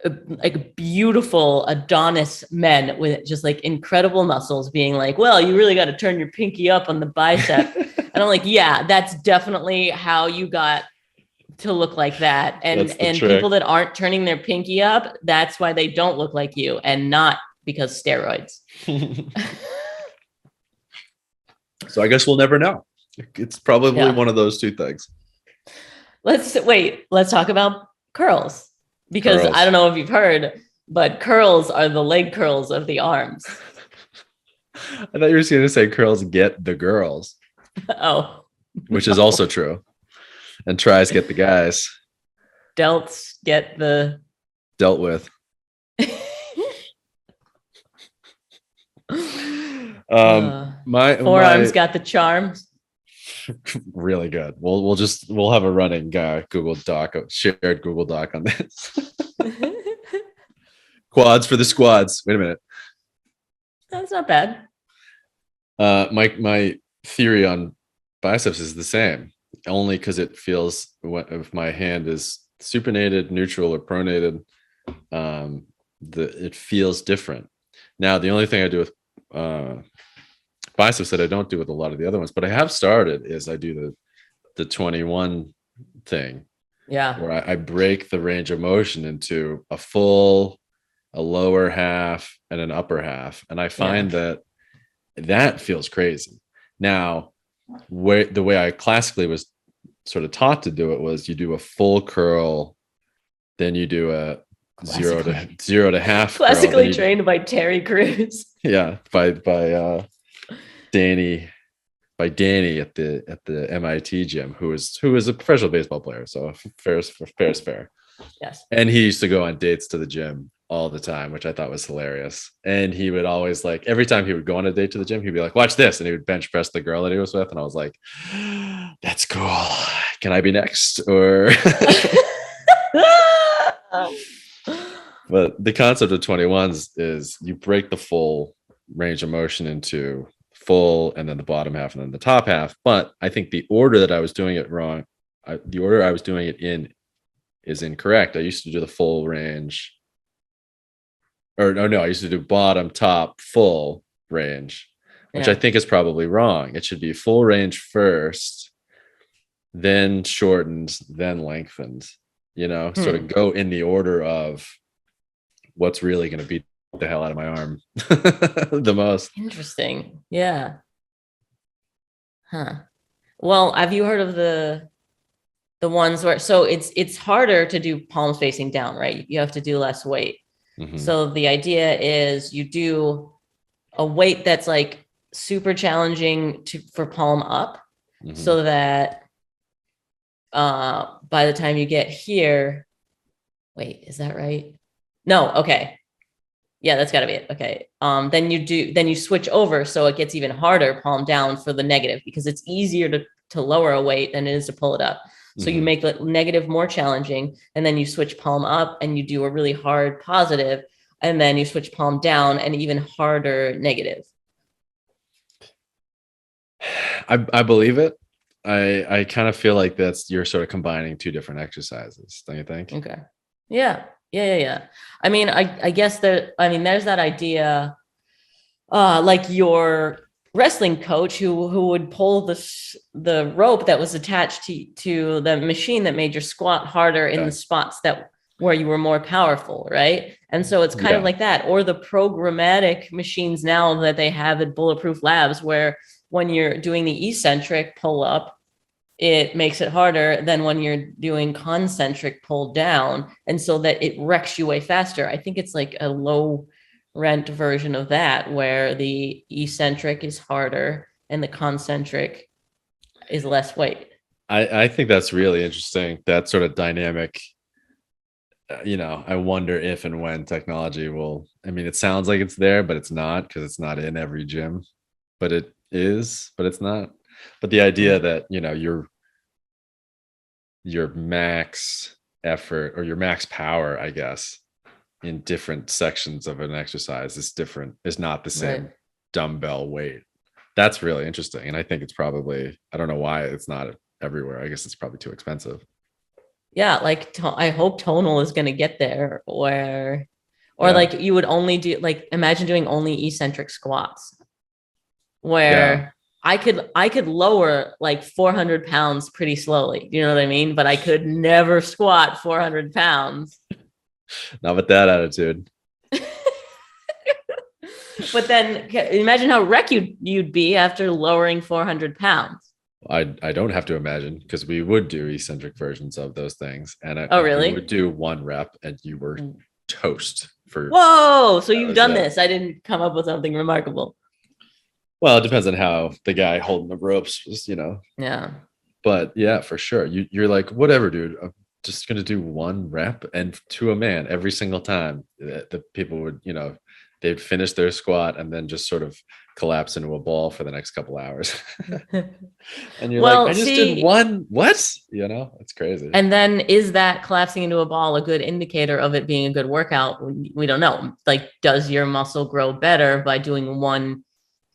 like beautiful Adonis men with just like incredible muscles being like, well, you really got to turn your pinky up on the bicep. And I'm like, yeah, that's definitely how you got to look like that. And people that aren't turning their pinky up, that's why they don't look like you, and not because steroids. So I guess we'll never know. It's probably one of those 2 things. Let's talk about curls, because I don't know if you've heard, but curls are the leg curls of the arms. I thought you were going to say curls get the girls. Oh, which is also true. And tries get the guys. Delts get the dealt with. My forearms got the charms. Really good. We'll have a running Google Doc, shared Google Doc on this. Quads for the squads. Wait a minute. That's not bad. My theory on biceps is the same, only because it feels, if my hand is supinated, neutral, or pronated, it feels different. Now, the only thing I do with biceps that I don't do with a lot of the other ones, but I have started, is I do the 21 thing. Yeah. Where I break the range of motion into a full, a lower half, and an upper half. And I find that feels crazy. Now, the way I classically was sort of taught to do it was you do a full curl, then you do a zero to half. Classically trained by Terry Crews. Yeah, by Danny at the MIT gym, who is a professional baseball player. So fair is fair. Yes. And he used to go on dates to the gym all the time, which I thought was hilarious. And he would always, like, every time he would go on a date to the gym, he'd be like, watch this. And he would bench press the girl that he was with. And I was like, that's cool. Can I be next? Or but the concept of 21s is you break the full range of motion into full, and then the bottom half, and then the top half. But I think the order that I was doing it wrong, the order I was doing it in is incorrect. I used to do the full range, or no, I used to do bottom, top, full range, which I think is probably wrong. It should be full range first, then shortened, then lengthened, sort of go in the order of what's really going to beat the hell out of my arm the most. Interesting. Yeah. Huh. Well, have you heard of the ones where, so it's harder to do palms facing down, right? You have to do less weight. Mm-hmm. So the idea is you do a weight that's like super challenging for palm up, mm-hmm. so that by the time you get here, wait, is that right? No, okay. Yeah, that's gotta be it. Okay. Then you switch over, so it gets even harder palm down for the negative, because it's easier to lower a weight than it is to pull it up. So you make the negative more challenging, and then you switch palm up and you do a really hard positive, and then you switch palm down and even harder negative. I believe it. I kind of feel like you're sort of combining two different exercises, don't you think? Okay. Yeah. I mean, I guess there's that idea, like your wrestling coach who would pull the rope that was attached to the machine that made your squat harder in the spots where you were more powerful, right? And so it's kind of like that, or the programmatic machines now that they have at Bulletproof Labs, where when you're doing the eccentric pull up, it makes it harder than when you're doing concentric pull down, and so that it wrecks you way faster. I think it's like a low rent version of that, where the eccentric is harder and the concentric is less weight. I think that's really interesting, that sort of dynamic. I wonder if and when technology will, it sounds like it's there, but it's not, because it's not in every gym. But it is, but it's not. But the idea that, your max effort or your max power, I guess, in different sections of an exercise is not the same dumbbell weight. That's really interesting. And I think it's probably, I don't know why it's not everywhere. I guess it's probably too expensive. Yeah. Like I hope tonal is going to get there, or like you would only do, like, imagine doing only eccentric squats, where I could lower like 400 pounds pretty slowly. You know what I mean? But I could never squat 400 pounds. Not with that attitude. But then imagine how wrecked you'd be after lowering 400 pounds. I don't have to imagine, because we would do eccentric versions of those things, and really? we would do 1 rep, and you were toast for. Whoa! So you've done this? I didn't come up with something remarkable. Well, it depends on how the guy holding the ropes was, Yeah. But yeah, for sure, you're like, whatever, dude. I'm just gonna do 1 rep, and to a man every single time. The people would, they'd finish their squat and then just sort of collapse into a ball for the next couple hours. And you're like, I just did 1. What? It's crazy. And then is that collapsing into a ball a good indicator of it being a good workout? We don't know. Like, does your muscle grow better by doing 1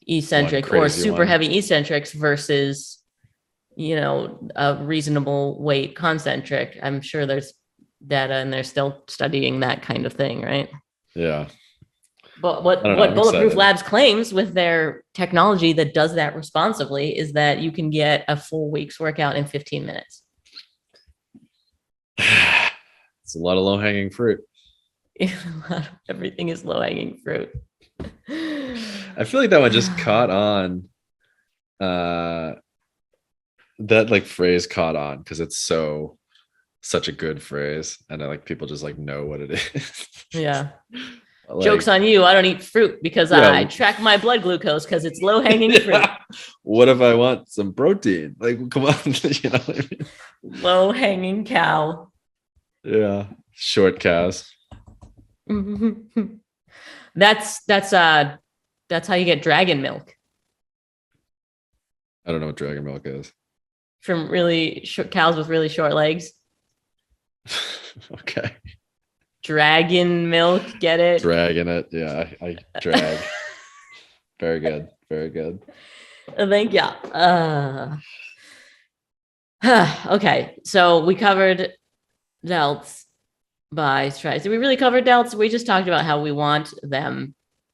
eccentric or super heavy eccentrics versus, a reasonable weight concentric? I'm sure there's data and they're still studying that kind of thing, right? Yeah. But what Bulletproof Labs claims with their technology that does that responsibly is that you can get a full week's workout in 15 minutes. It's a lot of low-hanging fruit. Everything is low-hanging fruit. I feel like that one just caught on. That like phrase caught on because it's such a good phrase, and people just know what it is. Yeah. Joke's on you. I don't eat fruit because I track my blood glucose because it's low-hanging fruit. What if I want some protein? Come on, what I mean? Low-hanging cow. Yeah, short cows. That's how you get dragon milk. I don't know what dragon milk is. From really short cows with really short legs. Okay. Dragon milk, get it? Dragging it. Yeah, I drag. Very good. Very good. Thank you. Okay, so we covered delts, biceps, triceps. Did we really cover delts? We just talked about how we want them.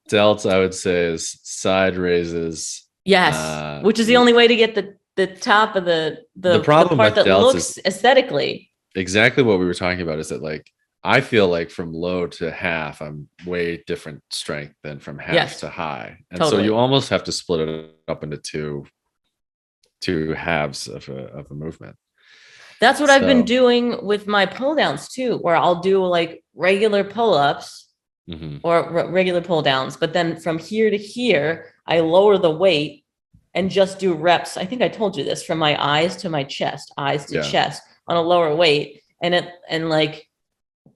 Delts, I would say, is side raises. Yes, which is the only way to get the top of the problem part that looks aesthetically. Exactly what we were talking about is that I feel like from low to half, I'm way different strength than from half to high. And so you almost have to split it up into two halves of a movement. That's what I've been doing with my pull downs too, where I'll do regular pull-ups or regular pull downs. But then from here to here, I lower the weight and just do reps. I think I told you this, from my eyes to my chest, eyes to chest on a lower weight. And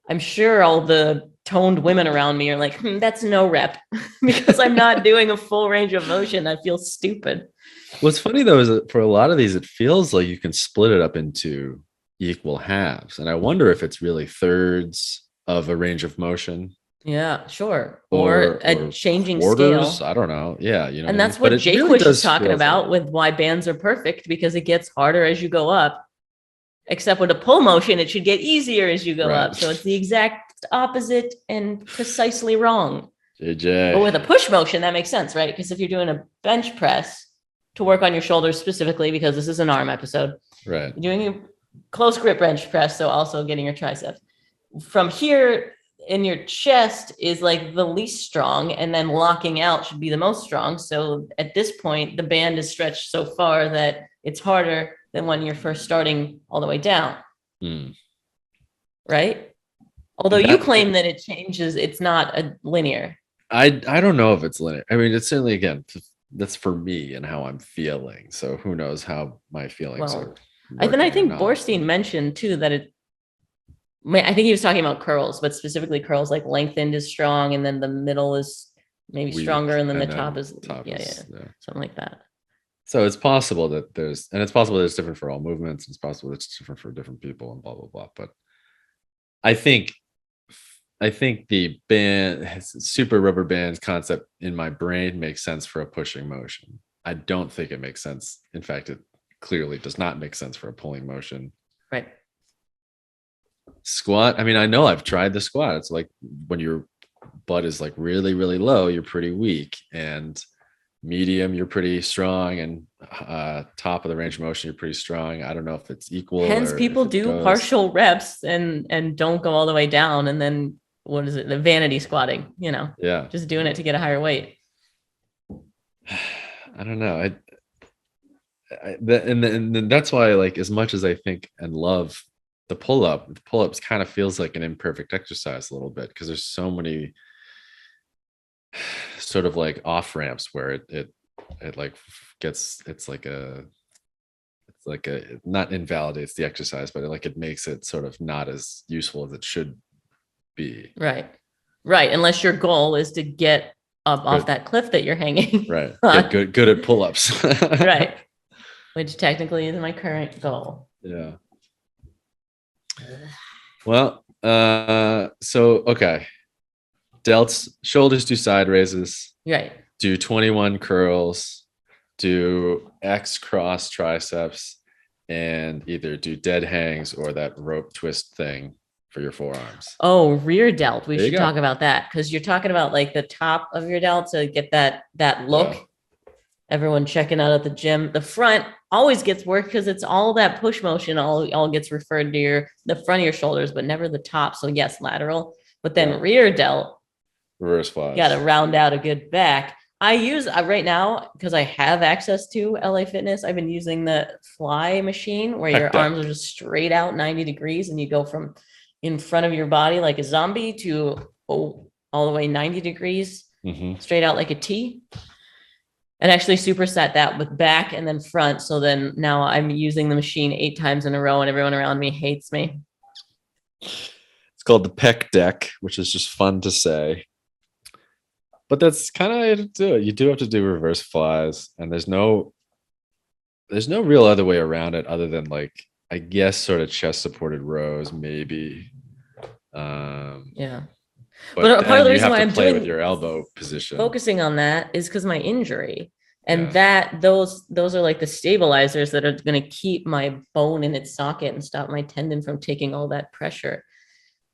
I'm sure all the toned women around me are like, that's no rep because I'm not doing a full range of motion. I feel stupid. What's funny though, is that for a lot of these, it feels like you can split it up into equal halves. And I wonder if it's really thirds of a range of motion. Yeah, sure. Or a changing quarters, scale. I don't know. Yeah. And that's what Jake was talking about with why bands are perfect, because it gets harder as you go up. Except with a pull motion, it should get easier as you go up. So it's the exact opposite and precisely wrong. JJ. But with a push motion, that makes sense, right? Because if you're doing a bench press to work on your shoulders specifically, because this is an arm episode, right? You're doing a close grip bench press, so also getting your triceps. From here in your chest is the least strong, and then locking out should be the most strong. So at this point, the band is stretched so far that it's harder than when you're first starting all the way down. Right? Although you claim that it changes, it's not a linear. I don't know if it's linear. I mean, it's certainly, again, that's for me and how I'm feeling. So who knows how my feelings are. I think Borstein mentioned too that I think he was talking about curls, but specifically curls lengthened is strong, and then the middle is maybe stronger, and then the top is something like that. So it's possible that there's different for all movements. It's possible it's different for different people and blah, blah, blah. But I think the band, super rubber bands concept in my brain makes sense for a pushing motion. I don't think it makes sense. In fact, it clearly does not make sense for a pulling motion. Right. Squat. I mean, I know I've tried the squat. It's when your butt is really, really low, you're pretty weak, and medium, you're pretty strong, and top of the range of motion, you're pretty strong. I don't know if it's equal. Hence, people do partial reps and don't go all the way down, and then what is it? The vanity squatting, just doing it to get a higher weight. I don't know. and that's why, like, as much as I think and love the pull-ups kind of feels like an imperfect exercise a little bit, because there's so many sort of like off ramps where it like gets, it's like a not invalidates the exercise, but it makes it sort of not as useful as it should be. Right. Unless your goal is to get up off that cliff that you're hanging. Right. Get good at pull-ups. Right. Which technically is my current goal. Yeah. Well, so okay. Delts, shoulders, do side raises. Right. Do 21 curls, do X cross triceps, and either do dead hangs or that rope twist thing for your forearms. Oh, rear delt. We should talk about that, because you're talking about like the top of your delt to get that look. Yeah. Everyone checking out at the gym. The front always gets work because it's all that push motion all gets referred to the front of your shoulders, but never the top. So yes, lateral, but then rear delt. Reverse flies. Got to round out a good back. I use right now, because I have access to LA Fitness, I've been using the fly machine where your arms are just straight out 90 degrees and you go from in front of your body like a zombie to all the way 90 degrees, straight out like a T. And actually superset that with back and then front. So then now I'm using the machine 8 times in a row and everyone around me hates me. It's called the pec deck, which is just fun to say. But that's kind of how to do it. You do have to do reverse flies, and there's no real other way around it other than, like, I guess, sort of chest supported rows, maybe. Yeah. But part of the reason why I'm doing with your elbow position, focusing on that, is because my injury, and those are like the stabilizers that are going to keep my bone in its socket and stop my tendon from taking all that pressure.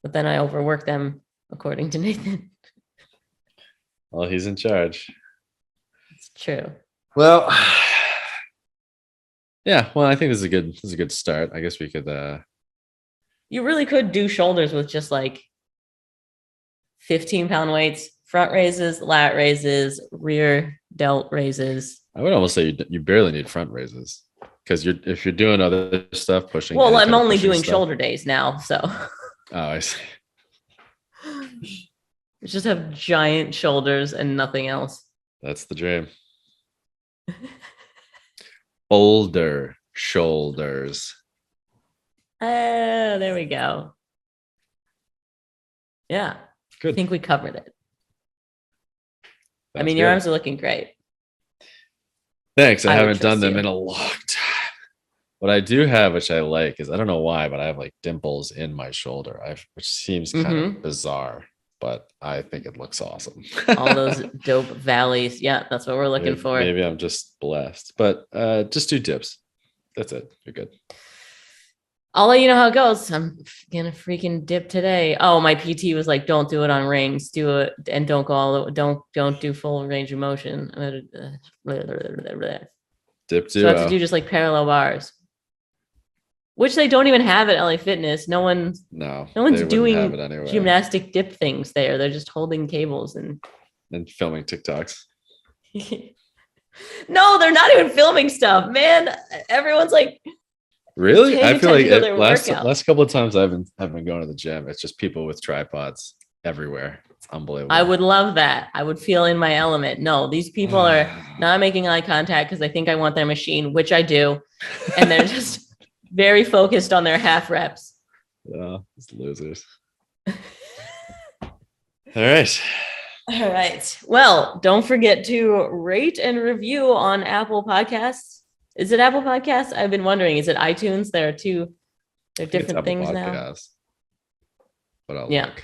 But then I overwork them, according to Nathan. Well, he's in charge. It's true. Well, yeah. Well, I think this is a good start. I guess we could. You really could do shoulders with just like 15-pound weights, front raises, lat raises, rear delt raises. I would almost say you barely need front raises, because if you're doing other stuff, pushing. Well, I'm only doing shoulder days now, so. Oh, I see. Just have giant shoulders and nothing else. That's the dream. Older shoulders. There we go. Yeah. Good. I think we covered it. That's your arms are looking great. Thanks. I haven't done them in a long time. What I do have, which I like, is, I don't know why, but I have like dimples in my shoulder, which seems kind of bizarre, but I think it looks awesome. All those dope valleys. Yeah, that's what we're looking for. Maybe I'm just blessed, but just do dips. That's it. You're good. I'll let you know how it goes. I'm gonna freaking dip today. Oh, my PT was like, "Don't do it on rings. Do it and don't go don't do full range of motion." Dip so I have to do just like parallel bars, which they don't even have at LA Fitness. No one's doing gymnastic dip things there. They're just holding cables and filming TikToks. No, they're not even filming stuff, man. Everyone's like. Really? I feel like last couple of times I've been going to the gym, it's just people with tripods everywhere. It's unbelievable. I would love that. I would feel in my element. No, these people are not making eye contact because they think I want their machine, which I do. And they're just very focused on their half reps. Yeah, it's losers. All right. All right. Well, don't forget to rate and review on Apple Podcasts. Is it Apple Podcasts? I've been wondering. Is it iTunes? They're different things now. But I'll look.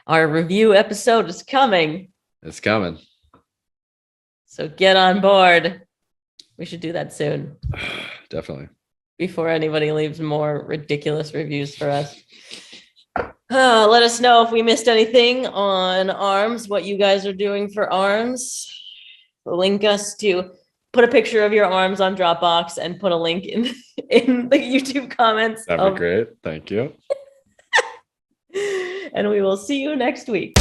Our review episode is coming. It's coming. So get on board. We should do that soon. Definitely. Before anybody leaves more ridiculous reviews for us. Let us know if we missed anything on arms, what you guys are doing for arms. Link us to... Put a picture of your arms on Dropbox and put a link in the YouTube comments. That'd be great. Thank you. And we will see you next week.